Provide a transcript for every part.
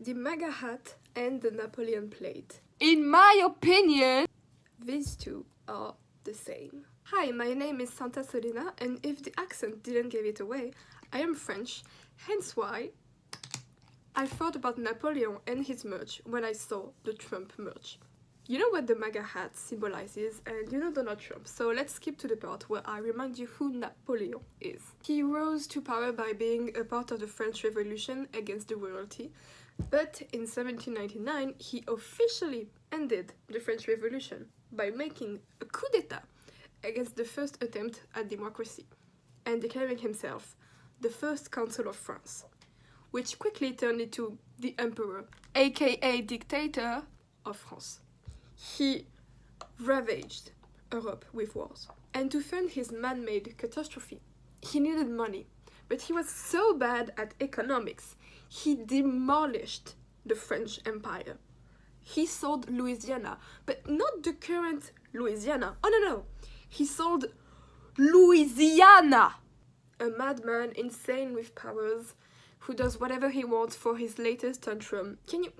the MAGA hat and the Napoleon plate. In my opinion, These two are the same. Hi, my name is Santa Solina, and if the accent didn't give it away, I am French, hence why I thought about Napoleon and his merch when I saw the Trump merch. You know what the MAGA hat symbolizes, and you know Donald Trump, so let's skip to the part where I remind you who Napoleon is. He rose to power by being a part of the French Revolution against the royalty, but in 1799 he officially ended the French Revolution by making a coup d'etat against the first attempt at democracy and declaring himself the first consul of France, which quickly turned into the emperor, aka dictator, of France. He ravaged Europe with wars, and to fund his man-made catastrophe, he needed money, but he was so bad at economics, he demolished the French Empire. He sold Louisiana, but not the current Louisiana. Oh no, he sold Louisiana! A madman insane with powers who does whatever he wants for his latest tantrum. Can you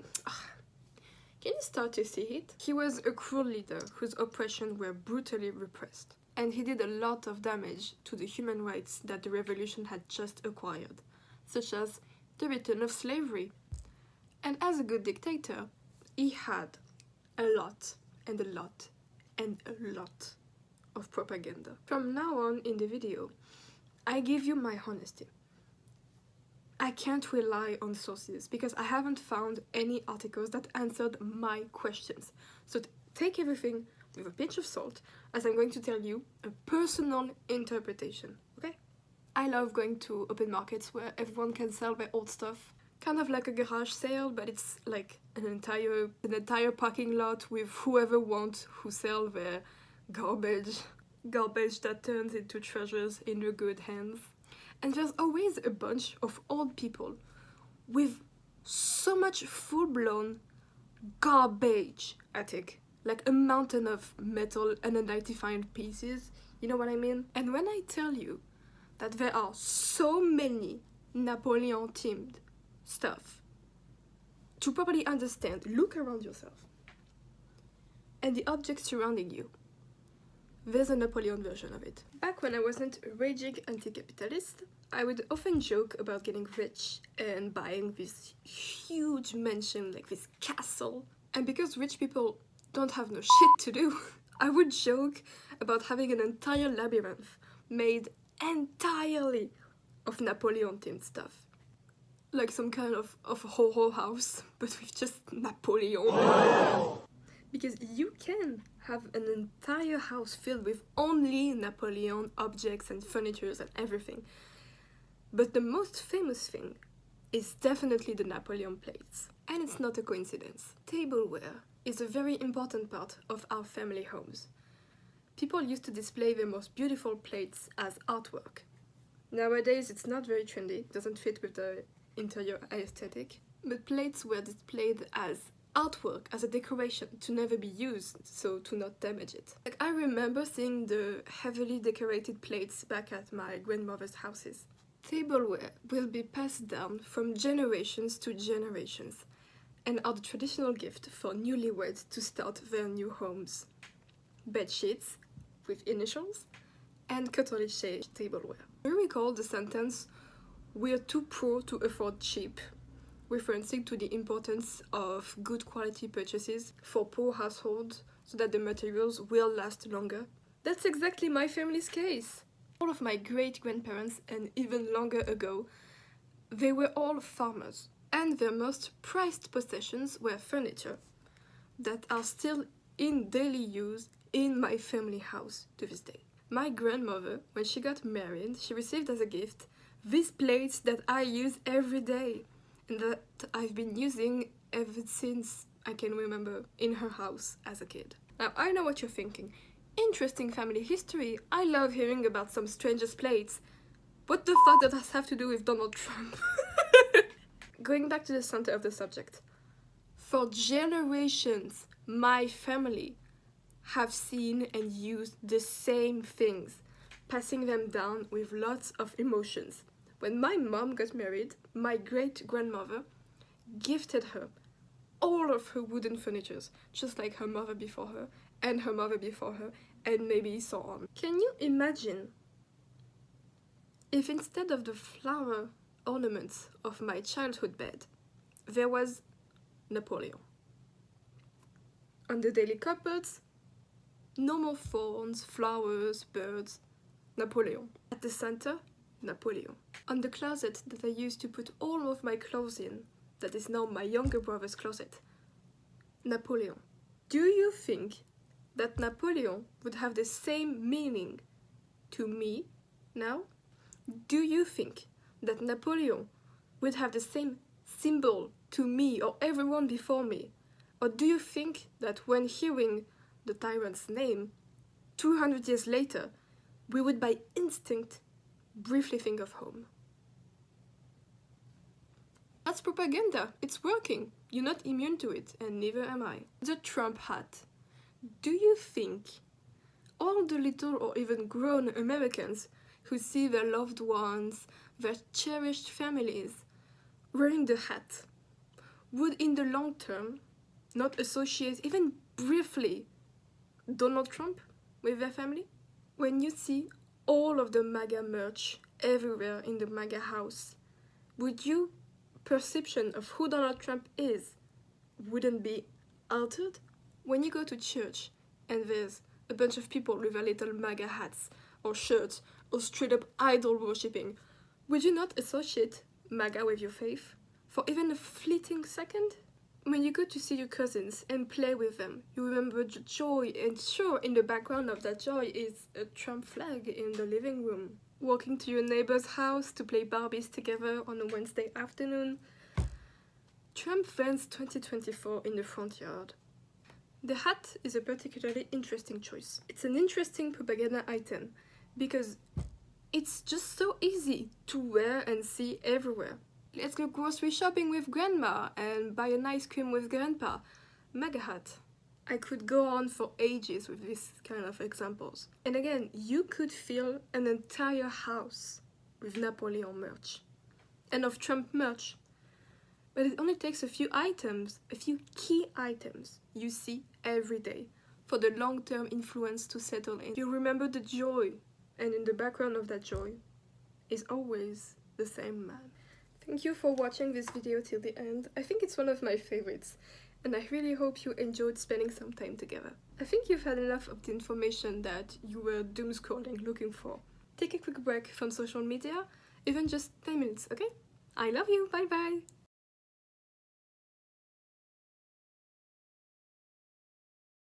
start to see it? He was a cruel leader whose oppression were brutally repressed, and he did a lot of damage to the human rights that the revolution had just acquired, such as the return of slavery. And as a good dictator, he had a lot and a lot and a lot of propaganda. From now on in the video, I give you my honesty. I can't rely on sources because I haven't found any articles that answered my questions. So take everything with a pinch of salt, as I'm going to tell you a personal interpretation, okay? I love going to open markets where everyone can sell their old stuff. Kind of like a garage sale, but it's like an entire parking lot with whoever wants who sell their garbage that turns into treasures in your good hands. And there's always a bunch of old people with so much full-blown garbage attic, like a mountain of metal and unidentified pieces, you know what I mean? And when I tell you that there are so many Napoleon-themed stuff, to properly understand, look around yourself and the objects surrounding you. There's a Napoleon version of it. Back when I wasn't a raging anti-capitalist, I would often joke about getting rich and buying this huge mansion, like this castle. And because rich people don't have no shit to do, I would joke about having an entire labyrinth made entirely of Napoleon-themed stuff. Like some kind of horror house, but with just Napoleon. Because you can have an entire house filled with only Napoleon objects and furniture and everything. But the most famous thing is definitely the Napoleon plates. And it's not a coincidence. Tableware is a very important part of our family homes. People used to display their most beautiful plates as artwork. Nowadays it's not very trendy, it doesn't fit with the interior aesthetic, but plates were displayed as artwork, as a decoration, to never be used, so to not damage it. Like, I remember seeing the heavily decorated plates back at my grandmother's houses. Tableware will be passed down from generations to generations and are the traditional gift for newlyweds to start their new homes. Bed sheets with initials and cutlery-shaped tableware. Do you recall the sentence, "We're too poor to afford cheap," referencing to the importance of good quality purchases for poor households so that the materials will last longer? That's exactly my family's case. All of my great-grandparents, and even longer ago, they were all farmers, and their most prized possessions were furniture that are still in daily use in my family house to this day. My grandmother, when she got married, she received as a gift these plates that I use every day and that I've been using ever since I can remember in her house as a kid. Now, I know what you're thinking. Interesting family history. I love hearing about some strangers' plates. What the fuck does that have to do with Donald Trump? Going back to the center of the subject. For generations, my family have seen and used the same things, passing them down with lots of emotions. When my mom got married, my great-grandmother gifted her all of her wooden furnitures, just like her mother before her, and her mother before her, and maybe so on. Can you imagine if instead of the flower ornaments of my childhood bed, there was Napoleon? On the daily cupboards, no more thorns, flowers, birds, Napoleon. At the center, Napoleon. On the closet that I used to put all of my clothes in, that is now my younger brother's closet, Napoleon. Do you think that Napoleon would have the same meaning to me now? Do you think that Napoleon would have the same symbol to me or everyone before me? Or do you think that when hearing the tyrant's name, 200 years later, we would by instinct briefly think of home? That's propaganda. It's working. You're not immune to it, and neither am I. The Trump hat. Do you think all the little or even grown Americans who see their loved ones, their cherished families, wearing the hat, would in the long term not associate even briefly Donald Trump with their family? When you see all of the MAGA merch everywhere in the MAGA house, would your perception of who Donald Trump is wouldn't be altered? When you go to church and there's a bunch of people with their little MAGA hats or shirts or straight up idol worshipping, would you not associate MAGA with your faith for even a fleeting second? When you go to see your cousins and play with them, you remember the joy, and sure, in the background of that joy is a Trump flag in the living room. Walking to your neighbor's house to play Barbies together on a Wednesday afternoon. Trump fans 2024 in the front yard. The hat is a particularly interesting choice. It's an interesting propaganda item because it's just so easy to wear and see everywhere. Let's go grocery shopping with grandma and buy an ice cream with grandpa. MAGA hat. I could go on for ages with this kind of examples. And again, you could fill an entire house with Napoleon merch and of Trump merch. But it only takes a few items, a few key items you see every day for the long-term influence to settle in. You remember the joy, and in the background of that joy is always the same man. Thank you for watching this video till the end. I think it's one of my favorites, and I really hope you enjoyed spending some time together. I think you've had enough of the information that you were doom scrolling looking for. Take a quick break from social media, even just 10 minutes, okay? I love you, bye bye!